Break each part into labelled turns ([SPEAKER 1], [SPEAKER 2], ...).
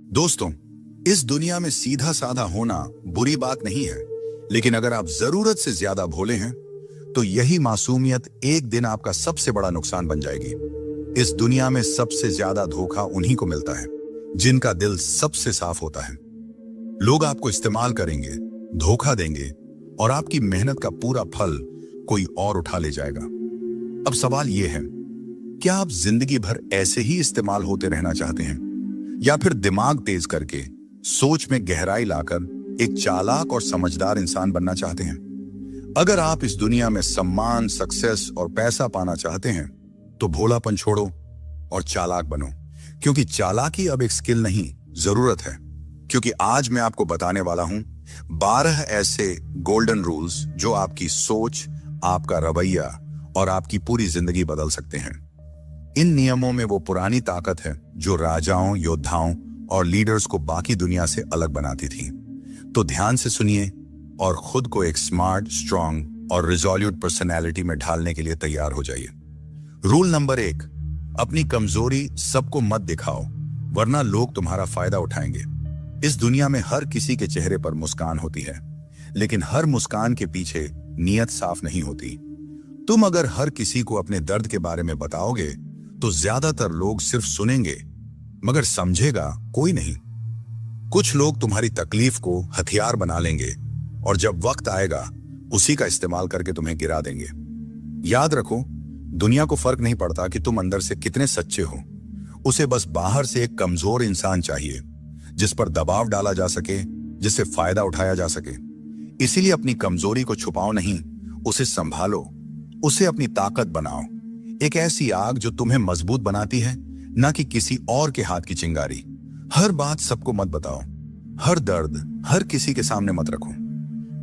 [SPEAKER 1] दोस्तों, इस दुनिया में सीधा साधा होना बुरी बात नहीं है, लेकिन अगर आप जरूरत से ज्यादा भोले हैं तो यही मासूमियत एक दिन आपका सबसे बड़ा नुकसान बन जाएगी। इस दुनिया में सबसे ज्यादा धोखा उन्हीं को मिलता है जिनका दिल सबसे साफ होता है। लोग आपको इस्तेमाल करेंगे, धोखा देंगे और आपकी मेहनत का पूरा फल कोई और उठा ले जाएगा। अब सवाल यह है, क्या आप जिंदगी भर ऐसे ही इस्तेमाल होते रहना चाहते हैं या फिर दिमाग तेज करके सोच में गहराई लाकर एक चालाक और समझदार इंसान बनना चाहते हैं? अगर आप इस दुनिया में सम्मान, सक्सेस और पैसा पाना चाहते हैं तो भोलापन छोड़ो और चालाक बनो, क्योंकि चालाकी अब एक स्किल नहीं, जरूरत है। क्योंकि आज मैं आपको बताने वाला हूं 12 ऐसे गोल्डन रूल्स जो आपकी सोच, आपका रवैया और आपकी पूरी जिंदगी बदल सकते हैं। इन नियमों में वो पुरानी ताकत है जो राजाओं, योद्धाओं और लीडर्स को बाकी दुनिया से अलग बनाती थी। तो ध्यान से सुनिए और खुद को एक स्मार्ट, स्ट्रांग और रिजोल्यूट पर्सनैलिटी में ढालने के लिए तैयार हो जाइए। रूल नंबर 1, अपनी कमजोरी सबको मत दिखाओ, वरना लोग तुम्हारा फायदा उठाएंगे। इस दुनिया में हर किसी के चेहरे पर मुस्कान होती है, लेकिन हर मुस्कान के पीछे नीयत साफ नहीं होती। तुम अगर हर किसी को अपने दर्द के बारे में बताओगे तो ज्यादातर लोग सिर्फ सुनेंगे, मगर समझेगा कोई नहीं। कुछ लोग तुम्हारी तकलीफ को हथियार बना लेंगे और जब वक्त आएगा उसी का इस्तेमाल करके तुम्हें गिरा देंगे। याद रखो, दुनिया को फर्क नहीं पड़ता कि तुम अंदर से कितने सच्चे हो। उसे बस बाहर से एक कमजोर इंसान चाहिए जिस पर दबाव डाला जा सके, जिससे फायदा उठाया जा सके। इसीलिए अपनी कमजोरी को छुपाओ नहीं, उसे संभालो, उसे अपनी ताकत बनाओ। एक ऐसी आग जो तुम्हें मजबूत बनाती है, ना कि किसी और के हाथ की चिंगारी। हर बात सबको मत बताओ, हर दर्द हर किसी के सामने मत रखो,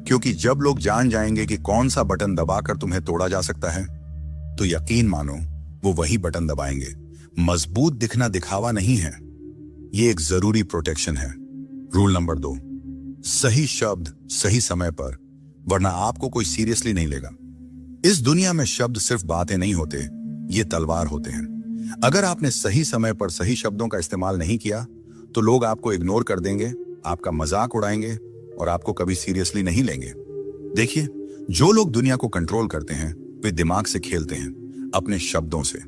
[SPEAKER 1] क्योंकि जब लोग जान जाएंगे कि कौन सा बटन दबाकर तुम्हें तोड़ा जा सकता है, तो यकीन मानो वो वही बटन दबाएंगे। मजबूत दिखना दिखावा नहीं है, ये एक जरूरी प्रोटेक्शन है। रूल नंबर 2, सही शब्द सही समय पर, वरना आपको कोई सीरियसली नहीं लेगा। इस दुनिया में शब्द सिर्फ बातें नहीं होते, ये तलवार होते हैं। अगर आपने सही समय पर सही शब्दों का इस्तेमाल नहीं किया तो लोग आपको इग्नोर कर देंगे, आपका मजाक उड़ाएंगे और आपको कभी सीरियसली नहीं लेंगे। देखिए, जो लोग दुनिया को कंट्रोल करते हैं वे दिमाग से खेलते हैं, अपने शब्दों से।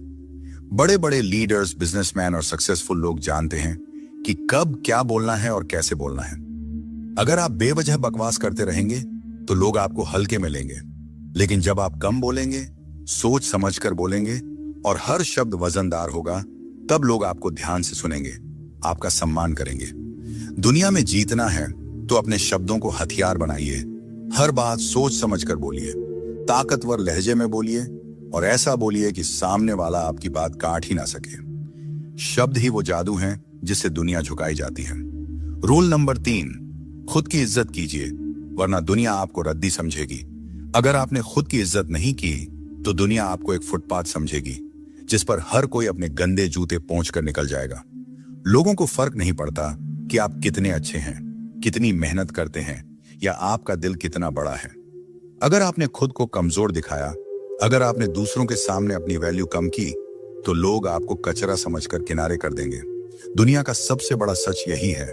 [SPEAKER 1] बड़े बड़े लीडर्स, बिजनेसमैन और सक्सेसफुल लोग जानते हैं कि कब क्या बोलना है और कैसे बोलना है। अगर आप बेवजह बकवास करते रहेंगे तो लोग आपको हल्के में लेंगे, लेकिन जब आप कम बोलेंगे, सोच समझकर बोलेंगे और हर शब्द वजनदार होगा, तब लोग आपको ध्यान से सुनेंगे, आपका सम्मान करेंगे। दुनिया में जीतना है तो अपने शब्दों को हथियार बनाइए। हर बात सोच समझकर बोलिए, ताकतवर लहजे में बोलिए और ऐसा बोलिए कि सामने वाला आपकी बात काट ही ना सके। शब्द ही वो जादू है जिससे दुनिया झुकाई जाती है। रूल नंबर 3, खुद की इज्जत कीजिए, वरना दुनिया आपको रद्दी समझेगी। अगर आपने खुद की इज्जत नहीं की तो दुनिया आपको एक फुटपाथ समझेगी जिस पर हर कोई अपने गंदे जूते पोंछ कर निकल जाएगा। लोगों को फर्क नहीं पड़ता कि आप कितने अच्छे हैं, कितनी मेहनत करते हैं या आपका दिल कितना बड़ा है। अगर आपने खुद को कमजोर दिखाया, अगर आपने दूसरों के सामने अपनी वैल्यू कम की, तो लोग आपको कचरा समझकर किनारे कर देंगे। दुनिया का सबसे बड़ा सच यही है,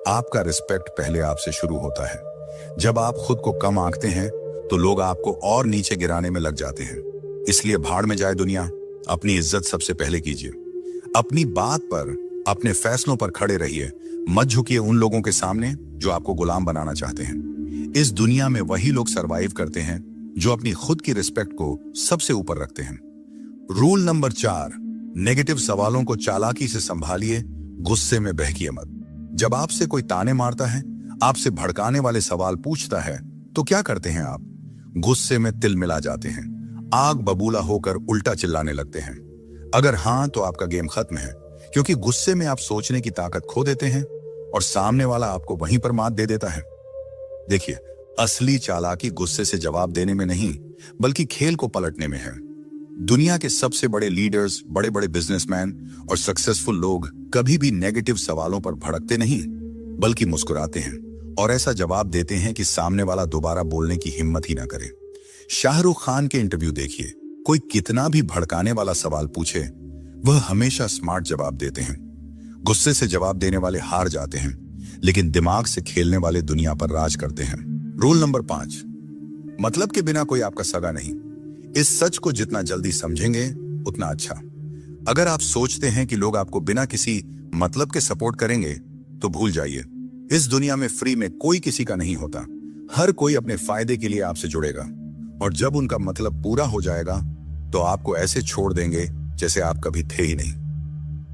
[SPEAKER 1] आपका रिस्पेक्ट पहले आपसे शुरू होता है। जब आप खुद को कम आंकते हैं तो लोग आपको और नीचे गिराने में लग जाते हैं। इसलिए भाड़ में जाए दुनिया, अपनी इज्जत सबसे पहले कीजिए। अपनी बात पर, अपने फैसलों पर खड़े रहिए। मत झुकिए उन लोगों के सामने जो आपको गुलाम बनाना चाहते हैं। इस दुनिया में वही लोग सरवाइव करते हैं जो अपनी खुद की रिस्पेक्ट को सबसे ऊपर रखते हैं। रूल नंबर 4, नेगेटिव सवालों को चालाकी से संभालिए, गुस्से में बहकिए मत। जब आपसे कोई ताने मारता है, आपसे भड़काने वाले सवाल पूछता है, तो क्या करते हैं आप? गुस्से में तिल मिला जाते हैं, आग बबूला होकर उल्टा चिल्लाने लगते हैं। अगर हां तो आपका गेम खत्म है, क्योंकि गुस्से में आप सोचने की ताकत खो देते हैं और सामने वाला आपको वहीं पर मात दे देता है। देखिए, असली चालाकी गुस्से से जवाब देने में नहीं, बल्कि खेल को पलटने में है। दुनिया के सबसे बड़े लीडर्स, बड़े बड़े बिजनेसमैन और सक्सेसफुल लोग कभी भी नेगेटिव सवालों पर भड़कते नहीं, बल्कि मुस्कुराते हैं और ऐसा जवाब देते हैं कि सामने वाला दोबारा बोलने की हिम्मत ही ना करे। शाहरुख खान के इंटरव्यू देखिए, कोई कितना भी भड़काने वाला सवाल पूछे, वह हमेशा स्मार्ट जवाब देते हैं। गुस्से से जवाब देने वाले हार जाते हैं, लेकिन दिमाग से खेलने वाले दुनिया पर राज करते हैं। रूल नंबर 5, मतलब के बिना कोई आपका सगा नहीं। इस सच को जितना जल्दी समझेंगे उतना अच्छा। अगर आप सोचते हैं कि लोग आपको बिना किसी मतलब के सपोर्ट करेंगे तो भूल जाइए। इस दुनिया में फ्री में कोई किसी का नहीं होता। हर कोई अपने फायदे के लिए आपसे जुड़ेगा, और जब उनका मतलब पूरा हो जाएगा तो आपको ऐसे छोड़ देंगे जैसे आप कभी थे ही नहीं।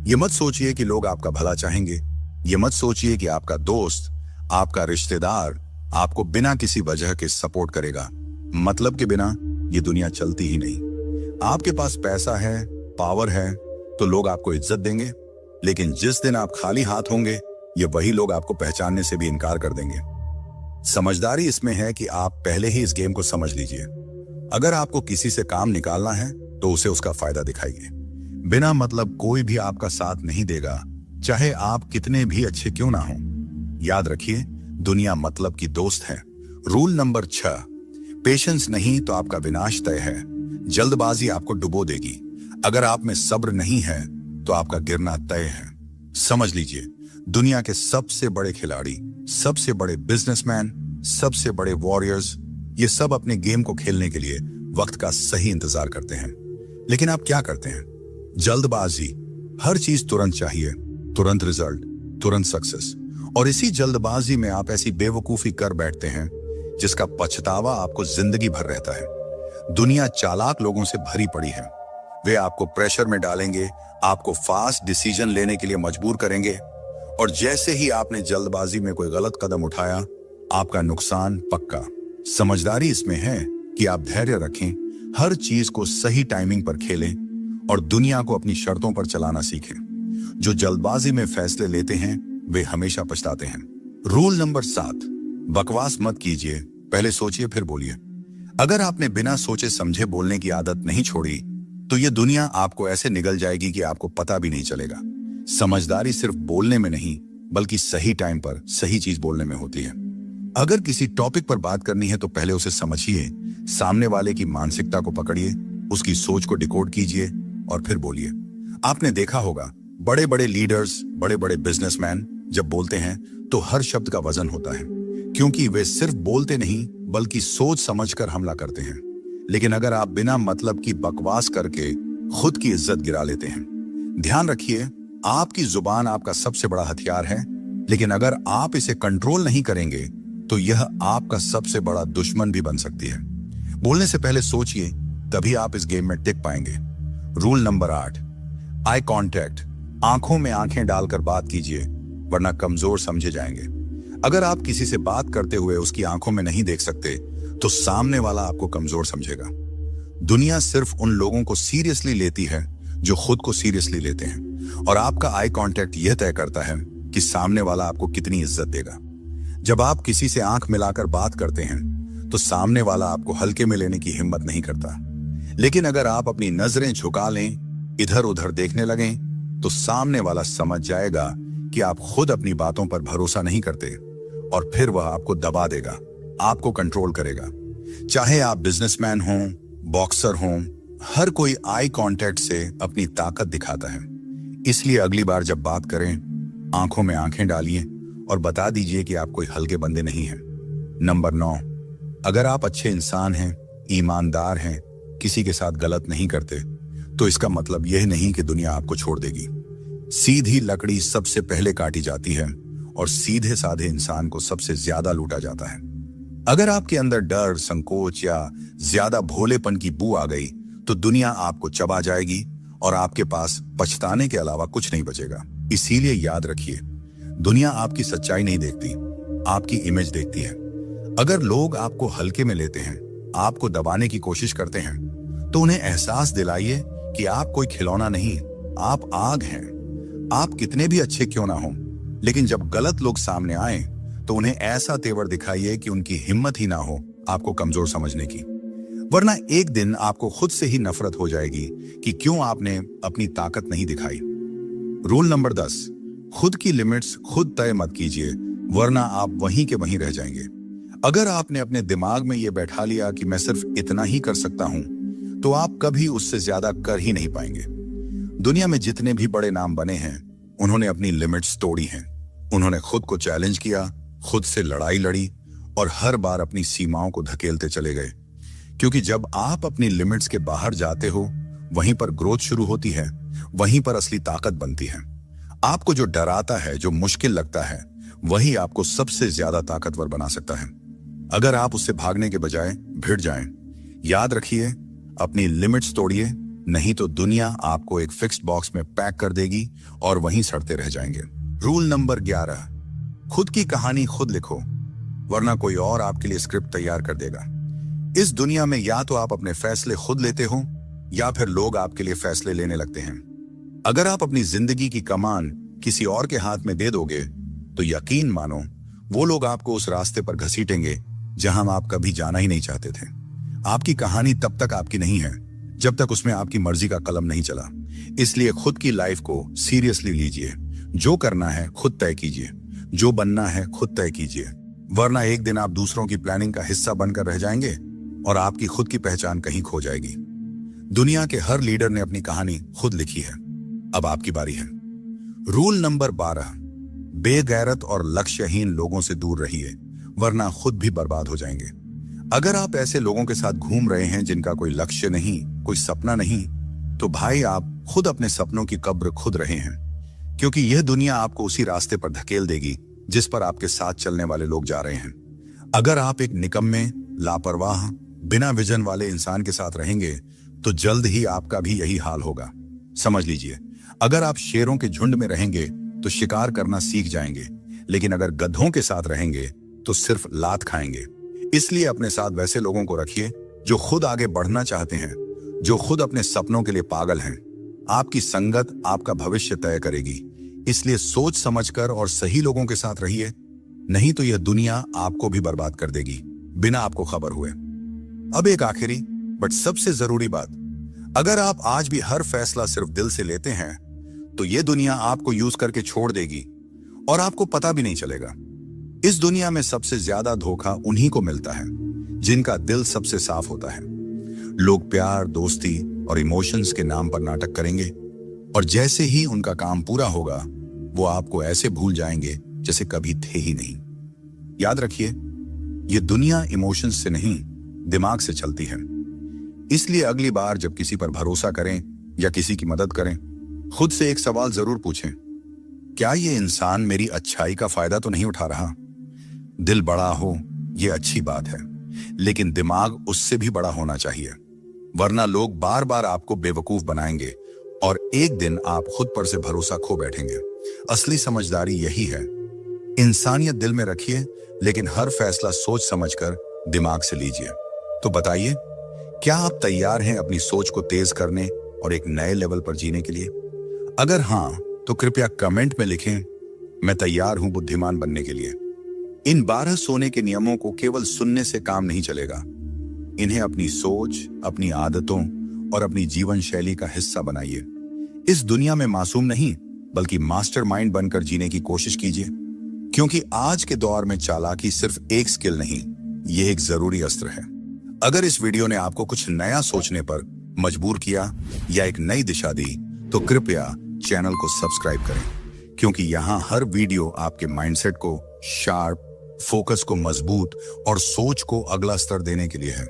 [SPEAKER 1] ये मत सोचिए कि लोग आपका भला चाहेंगे। ये मत सोचिए कि आपका दोस्त, आपका रिश्तेदार आपको बिना किसी वजह के सपोर्ट करेगा। मतलब के बिना ये दुनिया चलती ही नहीं। आपके पास पैसा है, पावर है तो लोग आपको इज्जत देंगे, लेकिन जिस दिन आप खाली हाथ होंगे ये वही लोग आपको पहचानने से भी इनकार कर देंगे। समझदारी इसमें है कि आप पहले ही इस गेम को समझ लीजिए। अगर आपको किसी से काम निकालना है तो उसे उसका फायदा दिखाइए। बिना मतलब कोई भी आपका साथ नहीं देगा, चाहे आप कितने भी अच्छे क्यों ना हो। याद रखिए, दुनिया मतलब की दोस्त है। रूल नंबर 6, पेशेंस नहीं तो आपका विनाश तय है। जल्दबाजी आपको डुबो देगी। अगर आप में सब्र नहीं है तो आपका गिरना तय है। समझ लीजिए, दुनिया के सबसे बड़े खिलाड़ी, सबसे बड़े बिजनेसमैन, सबसे बड़े वॉरियर्स, ये सब अपने गेम को खेलने के लिए वक्त का सही इंतजार करते हैं। लेकिन आप क्या करते हैं? जल्दबाजी। हर चीज तुरंत चाहिए, तुरंत रिजल्ट, तुरंत सक्सेस। और इसी जल्दबाजी में आप ऐसी बेवकूफी कर बैठते हैं जिसका पछतावा आपको जिंदगी भर रहता है। दुनिया चालाक लोगों से भरी पड़ी है। वे आपको प्रेशर में डालेंगे, आपको फास्ट डिसीजन लेने के लिए मजबूर करेंगे, और जैसे ही आपने जल्दबाजी में कोई गलत कदम उठाया, आपका नुकसान पक्का। समझदारी इसमें है कि आप धैर्य रखें, हर चीज को सही टाइमिंग पर खेलें और दुनिया को अपनी शर्तों पर चलाना सीखें। जो जल्दबाजी में फैसले लेते हैं वे हमेशा पछताते हैं। रूल नंबर 7, बकवास मत कीजिए, पहले सोचिए फिर बोलिए। अगर आपने बिना सोचे समझे बोलने की आदत नहीं छोड़ी तो ये दुनिया आपको ऐसे निगल जाएगी कि आपको पता भी नहीं चलेगा। समझदारी सिर्फ बोलने में नहीं बल्कि सही टाइम पर सही चीज बोलने में होती है। अगर किसी टॉपिक पर बात करनी है तो पहले उसे समझिए, सामने वाले की मानसिकता को पकड़िए, उसकी सोच को डिकोड कीजिए और फिर बोलिए। आपने देखा होगा, बड़े बड़े लीडर्स, बड़े बड़े बिजनेसमैन जब बोलते हैं तो हर शब्द का वजन होता है, क्योंकि वे सिर्फ बोलते नहीं बल्कि सोच समझकर हमला करते हैं। लेकिन अगर आप बिना मतलब की बकवास करके खुद की इज्जत गिरा लेते हैं। ध्यान रखिए, आपकी जुबान आपका सबसे बड़ा हथियार है, लेकिन अगर आप इसे कंट्रोल नहीं करेंगे तो यह आपका सबसे बड़ा दुश्मन भी बन सकती है। बोलने से पहले सोचिए, तभी आप इस गेम में टिक पाएंगे। Rule number 8, eye contact. आंखों में आंखें डालकर बात कीजिए, वरना कमजोर समझे जाएंगे। अगर आप किसी से बात करते हुए उसकी आंखों में नहीं देख सकते तो सामने वाला आपको कमजोर समझेगा। दुनिया सिर्फ उन लोगों को सीरियसली लेती है जो खुद को सीरियसली लेते हैं, और आपका आई कांटेक्ट यह तय करता है कि सामने वाला आपको कितनी इज्जत देगा। जब आप किसी से आंख मिलाकर बात करते हैं तो सामने वाला आपको हल्के में लेने की हिम्मत नहीं करता, लेकिन अगर आप अपनी नजरें झुका लें, इधर उधर देखने लगें, तो सामने वाला समझ जाएगा कि आप खुद अपनी बातों पर भरोसा नहीं करते, और फिर वह आपको दबा देगा, आपको कंट्रोल करेगा। चाहे आप बिजनेसमैन हों, बॉक्सर हों, हर कोई आई कांटेक्ट से अपनी ताकत दिखाता है। इसलिए अगली बार जब बात करें, आंखों में आंखें डालिए और बता दीजिए कि आप कोई हल्के बंदे नहीं हैं। नंबर 9, अगर आप अच्छे इंसान हैं, ईमानदार हैं, किसी के साथ गलत नहीं करते, तो इसका मतलब यह नहीं कि दुनिया आपको छोड़ देगी। सीधी लकड़ी सबसे पहले काटी जाती है और सीधे साधे इंसान को सबसे ज्यादा लूटा जाता है। अगर आपके अंदर डर, संकोच या ज्यादा भोलेपन की बू आ गई तो दुनिया आपको चबा जाएगी और आपके पास पछताने के अलावा कुछ नहीं बचेगा। इसीलिए याद रखिए, दुनिया आपकी सच्चाई नहीं देखती, आपकी इमेज देखती है। अगर लोग आपको हल्के में लेते हैं, आपको दबाने की कोशिश करते हैं, तो उन्हें एहसास दिलाइए कि आप कोई खिलौना नहीं, आप आग हैं। आप कितने भी अच्छे क्यों ना हो, लेकिन जब गलत लोग सामने आए तो उन्हें ऐसा तेवर दिखाइए कि उनकी हिम्मत ही ना हो आपको कमजोर समझने की, वरना एक दिन आपको खुद से ही नफरत हो जाएगी कि क्यों आपने अपनी ताकत नहीं दिखाई। रूल नंबर 10, खुद की लिमिट्स खुद तय मत कीजिए, वरना आप वहीं के वहीं रह जाएंगे। अगर आपने अपने दिमाग में यह बैठा लिया कि मैं सिर्फ इतना ही कर सकता हूं, तो आप कभी उससे ज्यादा कर ही नहीं पाएंगे। दुनिया में जितने भी बड़े नाम बने हैं, उन्होंने अपनी लिमिट्स तोड़ी हैं। उन्होंने खुद को चैलेंज किया, खुद से लड़ाई लड़ी और हर बार अपनी सीमाओं को धकेलते चले गए। क्योंकि जब आप अपनी लिमिट्स के बाहर जाते हो, वहीं पर ग्रोथ शुरू होती है, वहीं पर असली ताकत बनती है। आपको जो डराता है, जो मुश्किल लगता है, वही आपको सबसे ज्यादा ताकतवर बना सकता है। अगर आप उससे भागने के बजाय भिड़ जाएं, याद रखिए, अपनी लिमिट्स तोड़िए, नहीं तो दुनिया आपको एक फिक्स्ड बॉक्स में पैक कर देगी और वहीं सड़ते रह जाएंगे। रूल नंबर 11, खुद की कहानी खुद लिखो, वरना कोई और आपके लिए स्क्रिप्ट तैयार कर देगा। इस दुनिया में या तो आप अपने फैसले खुद लेते हो या फिर लोग आपके लिए फैसले लेने लगते हैं। अगर आप अपनी जिंदगी की कमान किसी और के हाथ में दे दोगे, तो यकीन मानो वो लोग आपको उस रास्ते पर घसीटेंगे जहां आप कभी जाना ही नहीं चाहते थे। आपकी कहानी तब तक आपकी नहीं है जब तक उसमें आपकी मर्जी का कलम नहीं चला। इसलिए खुद की लाइफ को सीरियसली लीजिए। जो करना है खुद तय कीजिए, जो बनना है खुद तय कीजिए, वरना एक दिन आप दूसरों की प्लानिंग का हिस्सा बनकर रह जाएंगे और आपकी खुद की पहचान कहीं खो जाएगी। दुनिया के हर लीडर ने अपनी कहानी खुद लिखी है। अब आपकी बारी है। रूल नंबर 12, बेगैरत और लक्ष्यहीन लोगों से दूर रहिए, वरना खुद भी बर्बाद हो जाएंगे। अगर आप ऐसे लोगों के साथ घूम रहे हैं जिनका कोई लक्ष्य नहीं, कोई सपना नहीं, तो भाई आप खुद अपने सपनों की कब्र खुद रहे हैं। क्योंकि यह दुनिया आपको उसी रास्ते पर धकेल देगी जिस पर आपके साथ चलने वाले लोग जा रहे हैं। अगर आप एक निकम्मे, लापरवाह, बिना विजन वाले इंसान के साथ रहेंगे, तो जल्द ही आपका भी यही हाल होगा। समझ लीजिए, अगर आप शेरों के झुंड में रहेंगे तो शिकार करना सीख जाएंगे, लेकिन अगर गधों के साथ रहेंगे तो सिर्फ लात खाएंगे। इसलिए अपने साथ वैसे लोगों को रखिए जो खुद आगे बढ़ना चाहते हैं, जो खुद अपने सपनों के लिए पागल हैं। आपकी संगत आपका भविष्य तय करेगी, इसलिए सोच समझकर और सही लोगों के साथ रहिए, नहीं तो यह दुनिया आपको भी बर्बाद कर देगी बिना आपको खबर हुए। अब एक आखिरी बट सबसे जरूरी बात, अगर आप आज भी हर फैसला सिर्फ दिल से लेते हैं, तो यह दुनिया आपको यूज करके छोड़ देगी और आपको पता भी नहीं चलेगा। इस दुनिया में सबसे ज्यादा धोखा उन्हीं को मिलता है जिनका दिल सबसे साफ होता है। लोग प्यार, दोस्ती और इमोशंस के नाम पर नाटक करेंगे और जैसे ही उनका काम पूरा होगा, वो आपको ऐसे भूल जाएंगे जैसे कभी थे ही नहीं। याद रखिए, ये दुनिया इमोशंस से नहीं, दिमाग से चलती है। इसलिए अगली बार जब किसी पर भरोसा करें या किसी की मदद करें, खुद से एक सवाल जरूर पूछें, क्या ये इंसान मेरी अच्छाई का फायदा तो नहीं उठा रहा? दिल बड़ा हो ये अच्छी बात है, लेकिन दिमाग उससे भी बड़ा होना चाहिए, वरना लोग बार बार आपको बेवकूफ बनाएंगे और एक दिन आप खुद पर से भरोसा खो बैठेंगे। असली समझदारी यही है, इंसानियत दिल में रखिए, लेकिन हर फैसला सोच समझकर दिमाग से लीजिए। तो बताइए, क्या आप तैयार हैं अपनी सोच को तेज करने और एक नए लेवल पर जीने के लिए? अगर हाँ, तो कृपया कमेंट में लिखें, मैं तैयार हूं बुद्धिमान बनने के लिए। इन 12 सोने के नियमों को केवल सुनने से काम नहीं चलेगा, इन्हें अपनी सोच, अपनी आदतों और अपनी जीवन शैली का हिस्सा बनाइए। इस दुनिया में मासूम नहीं, बल्कि मास्टरमाइंड बनकर जीने की कोशिश कीजिए, क्योंकि आज के दौर में चालाकी सिर्फ एक स्किल नहीं, ये एक जरूरी अस्त्र है। अगर इस वीडियो ने आपको कुछ नया सोचने पर मजबूर किया या एक नई दिशा दी, तो कृपया चैनल को सब्सक्राइब करें, क्योंकि यहाँ हर वीडियो आपके माइंडसेट को शार्प, फोकस को मजबूत और सोच को अगला स्तर देने के लिए है।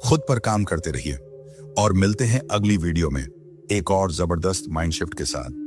[SPEAKER 1] खुद पर काम करते रहिए और मिलते हैं अगली वीडियो में एक और जबरदस्त माइंड शिफ्ट के साथ।